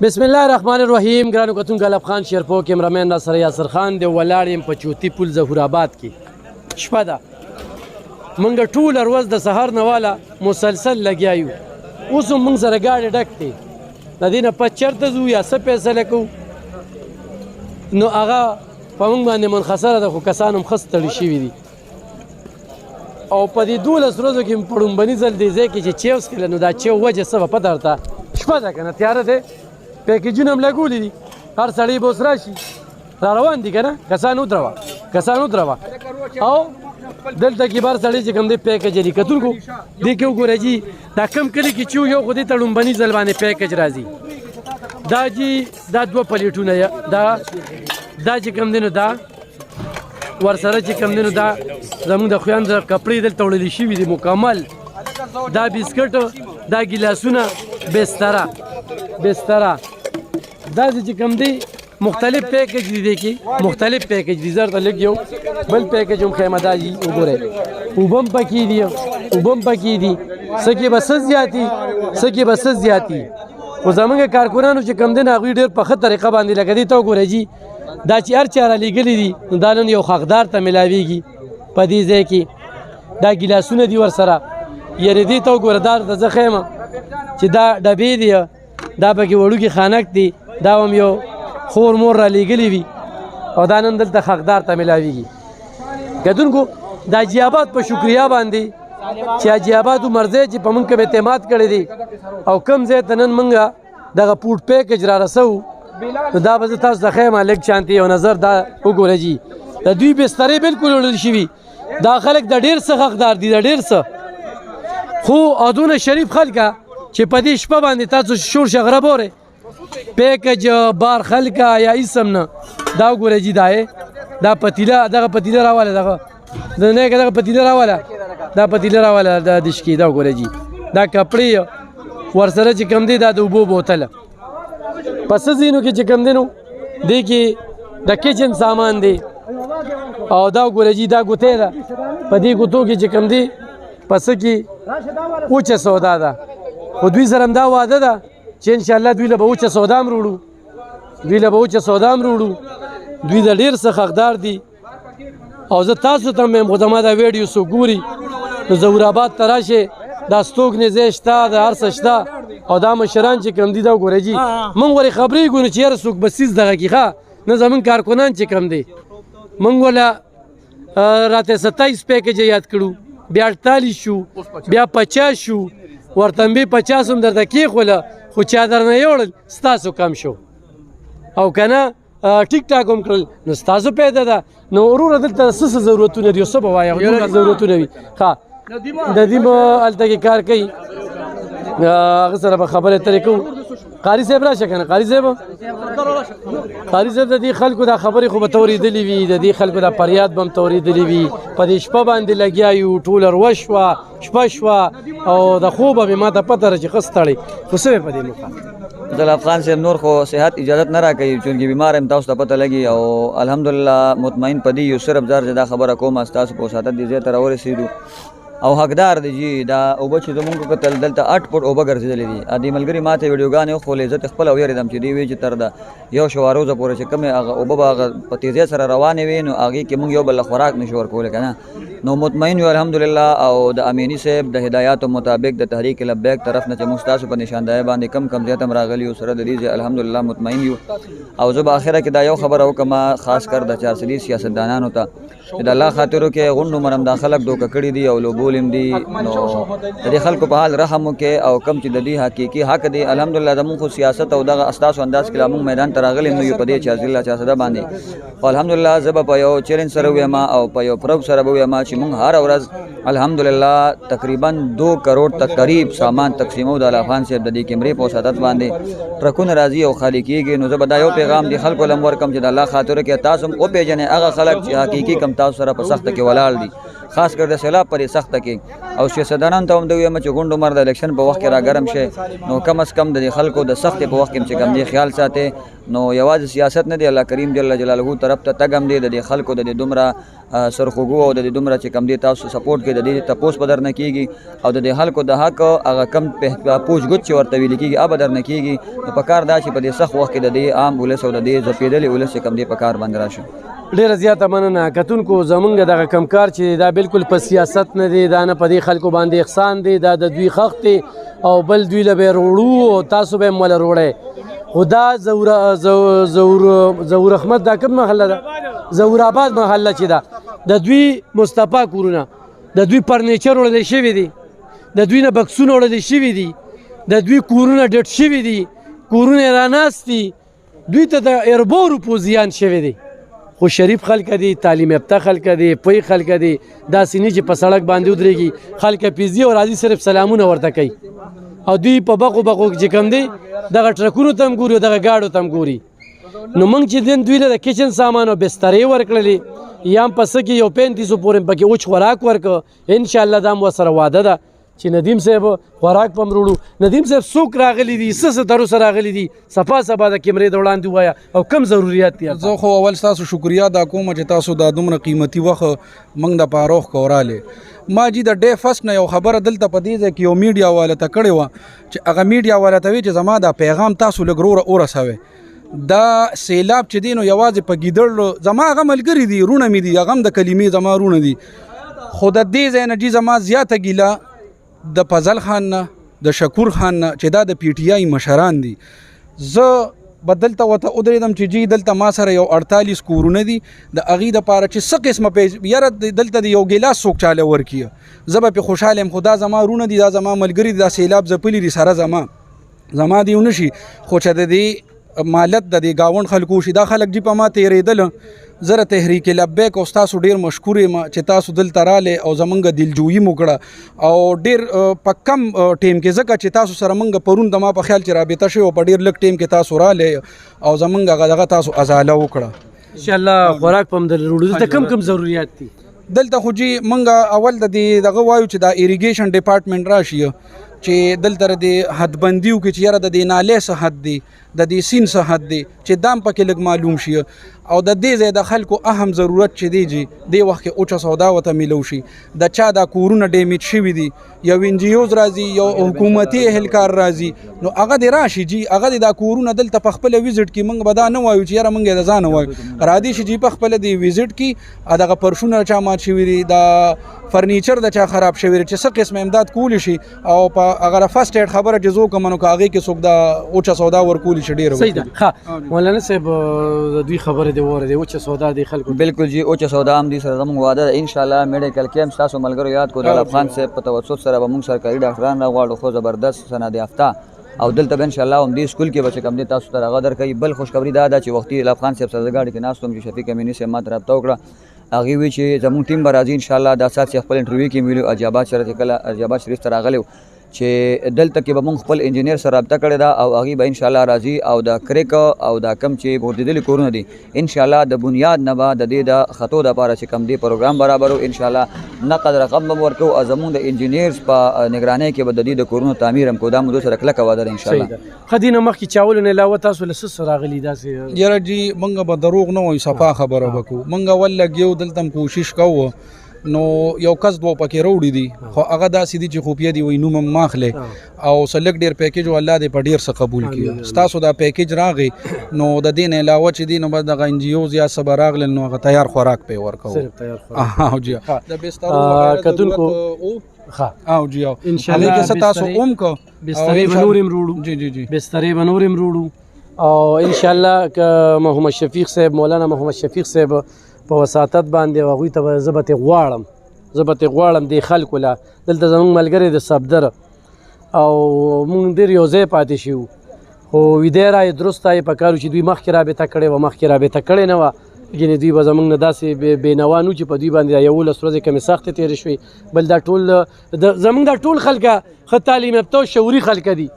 بسم الله الرحمن الرحیم. ګرانو کتونکو الف خان شیرپو کیمرامین ناصر یاسر خان دی ولاړ یم په چوتي پل ظهور آباد کې. شپه ده، موږ ټوله ورځ د سهار نه واله مسلسل لګیا یو. اوس هم موږ سره ګاډې ډک دی، د دې نه پس چېرته ځو یا څه فیصله کوو نو هغه په موږ باندې منحصره ده، خو کسان هم ښه ستړي شوي دي. او په دې 12 ورځو کې په ړومبني ځل دې ځای کې چې چیو څښله نو دا چیو وجه څه به پته درته. شپه ده که نه، تیاره دی، پیکیجونه هم لګولي دي، هر سړی به اوس راشي. را روان دي که نه، کسان ودروه او دلته کې بار سړی چې کوم دی پیکج لري. کتونکو دې کې وګوره جي دا کم کلي کې چې یو خو دې ته ړومبني ځل باندې پیکج راځي. دا جي دا 2 پلیټونه دا چې کوم دی نو دا ورسره چې کوم دی نو دا زموږ د خویندو کپړې دلته وړلې شوي دي مکمل. دا بسکټ، دا ګیلاسونه، بستره دا چې کوم دی مختلف پیکج دي کې مختلف پیکج دي. زر ته لږ یو بل پیکج هم خیمه دا جي وګورئ، اوبه هم پکې دي، څه کې به څه زیاتي. خو زموږ کارکونانو چې کوم دی نه هغوی ډېر په ښه طریقه باندې لکه دې ته وګوره جي دا چې هر چا رالیږلي دي نو دا نن یو حقدار ته میلاویږي په دې ځای کې. دا ګیلاسونه دي ورسره، یعنې دې ته وګوره دا د زه ښیم چې دا ډبې دي، دا پکې وړوکي خانک دي، دا هم یو خور مور رالیږلي وي او دا نن دلته حقدار ته میلاویږي. کتونکو د حاجي آباد په شکریا باندې چې حاجي آباد عمرځی چې په موږ کوم اعتماد کړی دی او کوم ځای ته نن موږ دغه پوټ پیکج را رسوو نو دا به زه تاسو ته ښیم. لږ شانتې یو نظر دا وګوره جي د دوی بسترې بالکل وړل شوي. دا خلک د ډېر څه حقدار دي، د ډېر څه. خو او دونه شریف خلکه چې په دې شپه باندې تاسو شور شغره بورئ پیکج بار خلکه یا اسم نه. دا وګوره جي دا پتیله، دغه پتیله راواله، دغه پتیله راواله د دشکي. دا وګوره جي دا کپړې ورسره چې کوم دی دا د اوبو بوتله. په څه ځینو کې چې کوم دی نو دې کې د کچن سامان دی. او دا وګوره جي دا ګوتې ده، په دې ګوتو کې چې کوم دی په څه کې اوچه سودا ده. خو دوی سره هم دا وعده ده چې انشاءالله دوی له به اوچه سودا هم وروړو، دوی د ډېر څه حقدار دي. او زه تاسو ته هم خو زما دا ویډیو څوک ګوري نو ظهور آباد ته راشئ، دا ستوګنې ځای شته، د هر څه شته. او دا مشران چې کوم دي دا وګوره جي موږ ورې خبرېږو نو چې یاره څوک به څیز دغه کي ښه نه. زموږ کارکنان چې کوم دی موږ وله راته 27 پیکج یاد کړو، بیا 48 شو، بیا 50 شو، ورته هم 50 هم درته کېښوله خو چا درنه یوړل ستاسو کم شو. او که نه ټیک ټاک هم کړل نو ستاسو پیدا ده. نو وروره دلته څه ضرورتونه دي او څه به وایه ضرورتونه وي. ښه ندیم هلته کې کار کوي، هغه سره به خبرې اترې کوو. قاري صاحب راشه که نه، قاري صاحب د دې خلکو دا خبرې خو به ته اورېدلې وي، د دې خلکو دا فریاد به هم ته اورېدلې وي. په دې شپه باندې لګیا یو، ټوله شپه شوه او د خوبه مې ما ته پته ده چې ښه ستړی. خو څه وې په دې موقع زلف خان صاحب نور خو صحت اجازت نه راکوي چونکې بیمار یم، تاسو ته پته لګي. او الحمدلله مطمئن په دې یو صرف ځار چې دا خبره کوم ستاسو په وساتت دې ځای ته راورسېدو او حقدار دی جي. دا اوبه چې زمونږ کتل دلته 8 فوټ اوبه ګرځېدلې دي. دې ملګري ما ته ویډیوګانې وښولې، زه خپله ویرېدم چې دوی وایي چې تر د 1 شوا روزه پورې چې کومې هغه اوبه به هغه په تیزۍ سره روانې وي نو هغې کې موږ یو بل له خوراک نشو ورکولی که نه. نو مطمئن یو الحمدلله. او د امیني صاحب د هدایاتو مطابق د تحریک لبیک طرف نه چې موږ ستاسو په نشاندهۍ باندې کم زیات هم راغلي یو سره د دې الحمدلله مطمئن یو. او زه به اخره کې دا یو خبره وکړم خاص کر د چارسدي سیاستدانانو ته چې د الله خاطرو کې غونډو مرم دا خلک دوکه کړي دي او لوبول هم دي. نو د دې خلکو په حال رحم وکړئ او کم چې د دې حقیقي حق دی. الحمدلله زموږ خو سیاست او دغه ستاسو انداز کې موږ میدان ته راغلي نو یو په دې چارسدي چارسده باندې. او الحمدلله زه به په یو چیلنج سره ویم او په یو پروب سره به ویم چې موږ هر ورځ الحمدلله تقریبا 2 کروڑ تک قریب سامان تقسیمو د الله خان صاحب د دې کیمرې په وساتت باندې ټرکونه راځي او خالی کېږي. نو زه به دا یو پیغام د خلکو لم ورکم چې د الله خاطر کې تاسو هم وپېژنئ هغه خلک چې حقیقي کم تاسو سره په سخته کې ولاړ دي. خاص کر د سیلاب پرې سخته کې او سیاستدانان ته هم د وایم چې غونډو مر د الیکشن په وخت کې را ګرم شي نو کم از کم د خلکو د سختې په وخت کې چې کم دی خیال ساتي نو یوازې سیاست نه دی الله کریم جل جلاله طرف ته تګ هم دی د خلکو د دومره سرخوږو او د دومره چې کم دی تاسو سپورټ کې د دې تپوس بدر نه کیږي او د خلکو د حق هغه کم پوښګوت چې ورته ویل کیږي اب بدر نه کیږي نو په کار دا چې په دې سخت وخت کې د دې عام ولس او د دې زپیدلې ولس کم دی په کار باندې راشي. ډیره زیاته مننه کتونکو زمونږ دغه کمکار چې دا بالکل په سیاست نه دی دا نه په دې خلکو باندې احسان دی دا د دوی خخت دی او بل دوی له به وروړو او تاسو به مول وروړی خدا زور احمد دا کوم محله ده زور آباد محله چې ده د دوی مصطفی کورونه د دوی فرنیچر وړل شوی دی د دوی نه بکسونه وړل شوی دي د دوی کورونه ډټ شوی دي کورونه راناستي دوی ته د اربورو پوزیان شوی دی خو شریف خلک دي تعلیم یافته خلک دي پوی خلک دي دا سینې چې په سړک باندې ودرېږي خلک پیزي او راځي صرف سلامونه ورته کوي او دوی په بقو چې کوم دی دغه ټرکونو ته هم ګوري دغه ګاډو ته هم ګوري نو موږ چې دین دوی له د کچن سامان او بسترې ورکړلې یا هم پس کې یو 35 پورې پکې اوچ خوراک ورکړه انشاءالله دا هم ورسره واده ده چې ندیم صاحب خوراک پم وروړو ندیم صاحب څوک راغلی دي څه تر اوسه راغلی دي صفا صفا د کیمرې د وړاندې ووایه او کم ضروریات دي. زه خو اول ستاسو شکریا دا کوم چې تاسو دا دومره قیمتي وخت موږ د پاره کوراله ما جی د ډے فرست نه یو خبره دلته په دې ځای کې یو میډیا والا ته کړې وه چې هغه میډیا والا ته وی چې زما دا پیغام تاسو لږ ورسوئ دا سیلاب چې دی نو یوازې په ګیدړ زما هغه ملګري دي رونه مې دي هغه هم د کلمې زما رونه دي خو د دې ځای نه جي زما زیاته ګیله د فضل خان نه د شکور خان نه چې دا د پی ټی آی مشران دي زه بدلته وته ودرېدم چې جی دلته ما سره یو 48 کورونه دي د اغې دپاره چې څه قسمه یاره دلته د یو ګیلاس څوک چاله ورکیه زه به پې خوشحاله یم خو دا زما رونه دي دا زما ملګري دي دا سیلاب ځپلي دي سره زما دی ونه شي خو چې د دې مالت د دې گاوند خلکو شي دا خلک جی په ما تېرېدل زره تحریک لبیک او تاسو ډیر مشکور یم چې تاسو دلته راله او زمونږ دلجویي موکړه او ډیر په کم ټیم کې ځکه چې تاسو سره مونږ پرون د ما په خیال چې رابطه شوی او په ډیر لږ ټیم کې تاسو راله او زمونږ هغه تاسو ازاله وکړه ان شاء الله خوراک پم در وروړو ته کم ضرورت دي دلته خو جی مونږ اول د دغه وایو چې دا ایریګیشن ډپارټمنټ راشي چې دلته د حدبندیو کې چې یاره د دې نالې څه حد دی د دې سین څه حد دی چې دام پکې لږ معلوم شي او د دې ځای د خلکو اهم ضرورت چې دی جی دې وخت کې اوچه سودا ورته میلو شي د چا دا کورونه ډیمیج شوي دي یو NGOs راځي یو حکومتي اهلکار راځي نو هغه دې راشي جی هغه دې دا کورونه دلته په خپله ویزټ کې موږ به دا نه وایو چې یاره موږ یې د ځانه وایو رادي شي جی په خپله دې ویزټ کې دغه پرشونه چا مات شوي دي دا فرنیچر د چا خراب شوی چې څه قسم امداد کولی شي او په اگر فرست ایډ خبره چې زو کوم نو هغه کې څوک دا اوچا سودا ورکولی شي ډیر صحیح ده ها مولانا صاحب د دوی خبره دی وره دی اوچا سودا دی خلکو بالکل جی اوچا سودا هم دي سره زموږ واده ان شاء الله میډیکل کیمپ تاسو ملګرو یاد کو د افغان صاحب په توسط سره به موږ سرکاري ډاکټران راغواړو خو زبردست سند یافته او دلته به ان شاء الله هم دې سکول کې به کم دي تاسو ته هغه درکې بل خوشخبری دا ده چې وختي افغان صاحب سره گاډي کې ناستم چې شفیق امینی صاحب ماته رابطه وکړه هغه وی چې زموږ ټیم به راځي ان شاء الله دا سات خپل انټرویو کې ویلو اجابات سره کله اجابات شریف ته راغلو چې دلته کې به موږ خپل انجینیر سره رابطه کړې ده او هغه به ان شاء الله راځي او دا کریک او دا کم چې بوردیدل کورونه دي ان شاء الله د بنیاد نه به د دې د خطو د لپاره چې کم دی پروګرام برابرو ان شاء الله نقد رقم به ورکو او زموږ د انجینیرز په نگرانی کې به د دې د کورونو تعمیر هم کو دا موږ سره کلک واده ان شاء الله خدینه مخکې چاول نه علاوه تاسو لسس راغلی داسې یاره جی موږ به دروغ نه وایو صفا خبره وکړو موږ ولګیو دلته کوشش کوو نو یو کس دوه پکې وروړي دي خو هغه داسې دي چې خوپیا دي وای نوم ماخله او سلک ډیر پیکیج الله دې په ډیر څه قبول کړي تاسو دا پیکیج راغی نو د دین علاوه چې دي نو بس د NGOs یا صبر راغل نو هغه تیار خوراک په ورکو صرف تیار خوراک او جی د بستر کتونکو او جی ان شاء الله کې تاسو اوم کو بسترې بنورم روړو جی بسترې بنورم روړو او ان شاء الله ک محمد شفیق صاحب مولانا محمد شفیق صاحب په وساتت باندې هغوی ته زبته غواړم د خلکو لا دلته زموږ ملګری د صفدر او موږ ډېر یو ځای پاتې شو خو ویدې رایې درست رایې په کار چې دوی مخکې رابطه کړې نه وه ګینې دوی به زموږ نه داسې بېنوا نو چې په دوی باندې 11 ورځې کمې سختې تېرې شوې بل دا ټول زموږ دا ټول خلکه ښه تعلیم یافته او شعوري خلکه دي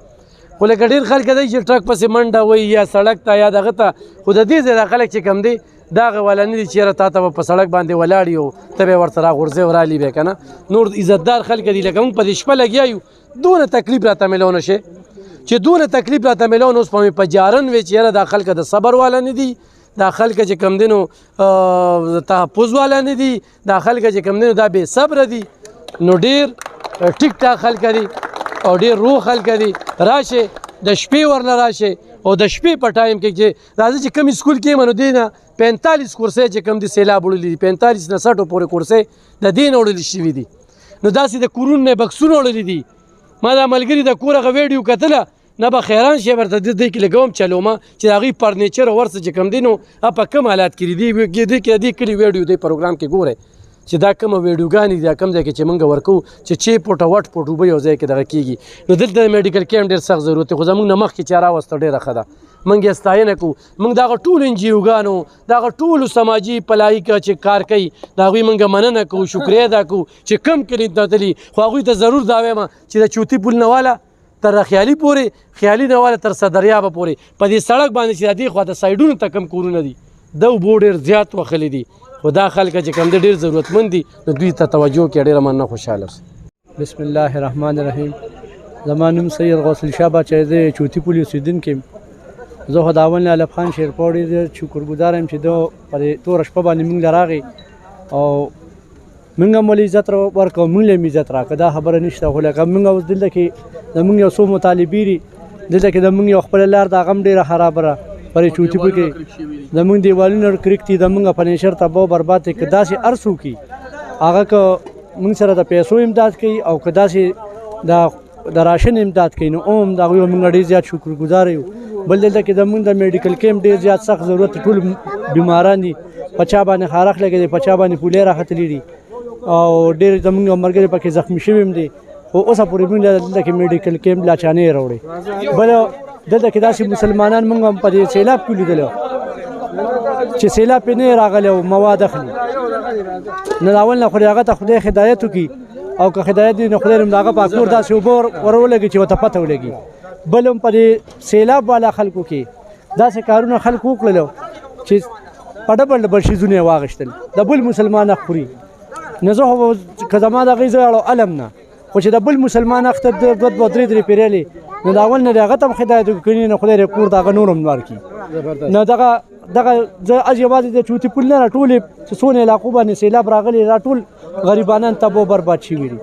خو لکه ډېر خلک دی چې ټرک پسې منډه وایي یا سړک ته یا دغه ته خو د دې ځای دا خلک چې کم دی دغه والا نه دي چې یاره تا ته به په سړک باندې ولاړ یو ته به یې ورته راغورځې او رالي به که نه نور عزتدار خلک دي لکه موږ په دې شپه لګیا یو دونه تکلیف راته میلو نه شي چې دونه تکلیف راته میلو نه اوس په مې په جارن وی چې یاره دا خلک د صبر والا نه دي دا خلک چې کم دي نو تحفظ والا نه دي دا خلک چې کم دي نو دا بې صبره دي نو ډېر ټیک ټاک خلک دي او ډېر روغ خلک دي راشه د شپې ورله راشه او د شپې په ټایم کې چې راځي چې کم سکول کې منو دی نه 45 کورسې چې کم دي سیلاب وړلي دي 45 نه 60 پورې کورسې د دین وړلي شوي دي نو داسې د کورونو نه بکسونه وړلي دي ما دا ملګري د کور هغه ویډیو کتله نه به خیران شي ورته دې کې لګوم چلومه چې د هغوی فرنیچر او ورڅه چې کم دي نو په کم حالات کې دي دې کلي ویډیو دی پروګرام کې ګورئ چې دا کومه ویډیوګانې دي دا کوم ځای کې چې موږ ورکو چې چې پوټه وټ پوټ اوبه یو ځای کې دغه کېږي نو دلته د میډیکل کیمپ ډېر سخت ضرورت دی خو زموږ نه مخکې چا راوسته ډېره ښه ده موږ یې ستاینه کوو موږ د هغه ټولو انجیوګانو د هغه ټولو سماجي پلایي چې کار کوي د هغوی موږ مننه کوو شکریه ادا کوو چې کم کلي ته تلي خو هغوی ته ضرور دا وایم چې د چوتي پل نه واله تر خیالي پورې خیالي نه واله تر صدریابه پورې په دې سړک باندې چې د دې خواته سایډونو ته کم کورونه دي د اوبو ډېر زیات وښلي دي خو دا خلک چې کم دي ډېر ضرورتمند دي نو دوی ته توجه کړي ډېره مننه خوشحاله اوسئ بسم الله الرحمن الرحیم زما نوم سید غوث الشاه باچا دی چوتي پل اوسېدونکی یم زه خو د اول نه الف خان شیرپور ډېر شکرګزار یم چې ده په دې توره شپه باندې موږ له راغی او موږ هم ولې عزت ورکړو موږ له هم عزت راکړه دا خبره نشته خو لکه موږ اوس دلته کې زموږ یو څو مطالبې دي دلته کې زموږ یو خپله لار د هغه هم ډېره خرابه ده پر چوتي پل کې زموږ دیوالونه کرک دي زموږ فرنیچر تباہ او برباد دی که داسې هر څوک وي هغه که موږ سره د پیسو امداد کوي او که داسې د راشن امداد کوي نو هم د هغوی موږ ډېر زیات شکرګزاره یو بل دلته کې زموږ د میډیکل کیمپ ډېر زیات سخت ضرورت ټول بیماران دي په چا باندې خارښ لګی دی په چا باندې پولې راختلي دي او ډېر زموږ ملګري پکې زخمي شوي هم دي خو اوسه پورې موږ دلته کې میډیکل کیمپ لا چا نه راوړی بل دلته کې داسې مسلمانان موږ هم په دې سیلاب کې لیدلی چې سیلاب پې نه راغلی او مواد اخلي نه د اول نه خو هغه ته خدای هدایت وکړي او که هدایت دي نو خدای هم د هغه په کور داسې اوبه ور ولګي چې ورته پته ولګي بل هم په دې سیلاب والا خلکو کې داسې کارونه خلک وکړلو چې په ډبل ډبل شیزونه یې واغېستل د بل مسلمان حق خوري نه زه خو که زما د هغې زه اړو علم نه خو چې د بل مسلمان حق ته دوه دوه درې درې پیرېلې نو د اول نه د هغه ته هم هدایت وکړي نو خدای کور د هغه نور هم ورکړي نو دغه زه از یوازې د چوتي پل نه راټولې چې څونه علاقو باندې سیلاب راغلی راټول غریبانان تباه برباد شوي دي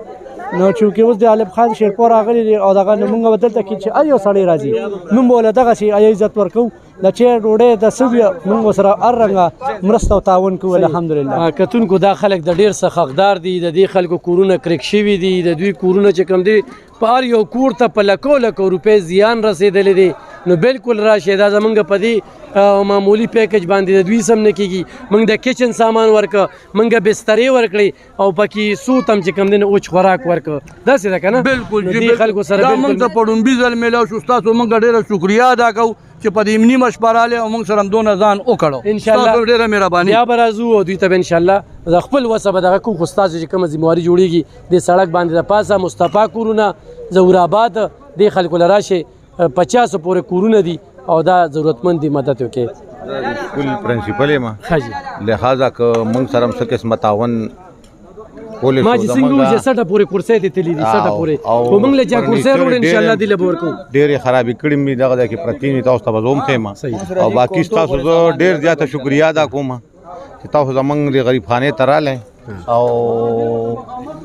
نو چونکې اوس د الف خان شیرپور راغلی دی او دغه موږ به دلته کې چې هر یو سړی راځي موږ به له دغسې عزت ورکوو د چای ډوډۍ د څه وي موږ ورسره هر رنګه مرسته او تعاون کوو الحمدلله کتونکو دا خلک د ډېر څه حقدار دي د دې خلکو کورونه کرک شوي دي د دوی کورونه چې کوم دي په هر یو کور ته په لکو لکو روپۍ زیان رسېدلی دی نو بالکل راشئ دا زمونږ په دې معمولي پیکج باندې د دوی سم نه کېږي موږ د کچن سامان ورکړه موږ بسترې ورکړې او پکې سوت هم چې کوم دی اوچ خوراک ورکړه داسې ده که نه بالکل دې خلکو سره دا موږ ته په ډومبي ځل میلاو شو ستاسو موږ ډېره شکریا ادا کوو چې په دې نیمه شپه راغلی او موږ سره هم دونه ځان وکړو انشاءالله ډېره مهرباني بیا به راځو او دوی ته به انشاءالله د خپل وسه به دغه کوو خو ستاسو چې کومه ذمهواري جوړېږي دې سړک باندې د پاسه مصطفی کورونه ظهورآباد دې خلکو له راشئ 50 پورې کورونه دي او دا ضرورتمند دي مدد وکړي سکول پرنسپل یم ښه لہذا که موږ سره هم څه قسمه تعاون کولی ما چې څنګه وایي چې 60 پورې کورسۍ دې تللي دي 60 پورې خو موږ له چا کورسۍ وروړو انشاءالله دې له به ورکوو ډېرې خرابې کړې مې دغه ځای کې پرتې دي تاسو ته به زه هم ښیم او باقي ستاسو زه ډېر زیاته شکریا ادا کوم چې تاسو زموږ د غریب خانې ته راغلی او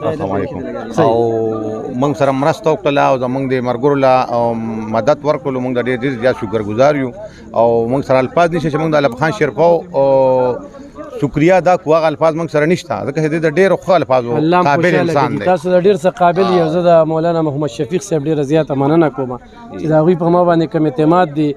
السلام علیکم او موږ سره مرسته وکړله او زموږ د ملګرو له مدد ورکړلو موږ د ډېر زیات شکرګزار یو او موږ سره الفاظ نشته چې موږ د الف خان شیرپور شکریا دا کو هغه الفاظ موږ سره نشته ځکه چې د ډېرو ښه الفاظو قابل انسان دی تاسو د ډېر څه قابل یو زه د مولانا محمد شفیق صاحب ډېره زیاته مننه کوم چې د هغوی په ما باندې کوم اعتماد دی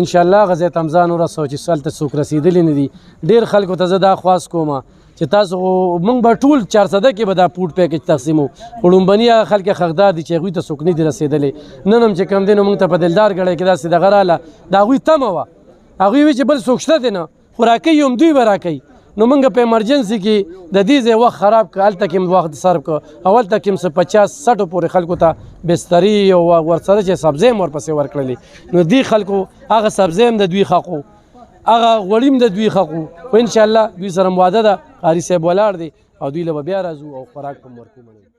انشاءالله هغه ځای ته هم ځان ورسوه چې هلته څوک رسېدلي نه دي ډېر خلکو ته زه دا خواست کوم چې تاسو موږ به ټول 400 کې به دا پوډ پیکج تقسیمو خو لومبني هغه خلک حقدار دي چې هغوی ته څوک نه دي رسېدلی نن هم چې کوم دی نو موږ ته په دلدار ګړی کې داسې دغه راله د هغوی تمه وه هغوی وایي چې بل څوک شته دی نه خو راکوي هم دوی به راکوي نو موږ په ایمرجنسي کې د دې ځای وخت خراب کړ هلته کې وخت صرف کړ او هلته کې 50-60 پورې خلکو ته بستري او ورسره چې سبزۍ هم ورپسې ورکړلې نو دې خلکو هغه سبزۍ هم د دوی حق هغه غوړیم د دوی خقو خو ان شاء الله دوی سره وعده ده قاری صاحب ولاړ دی او دوی له بیا راځو او خوراک په ورکو منو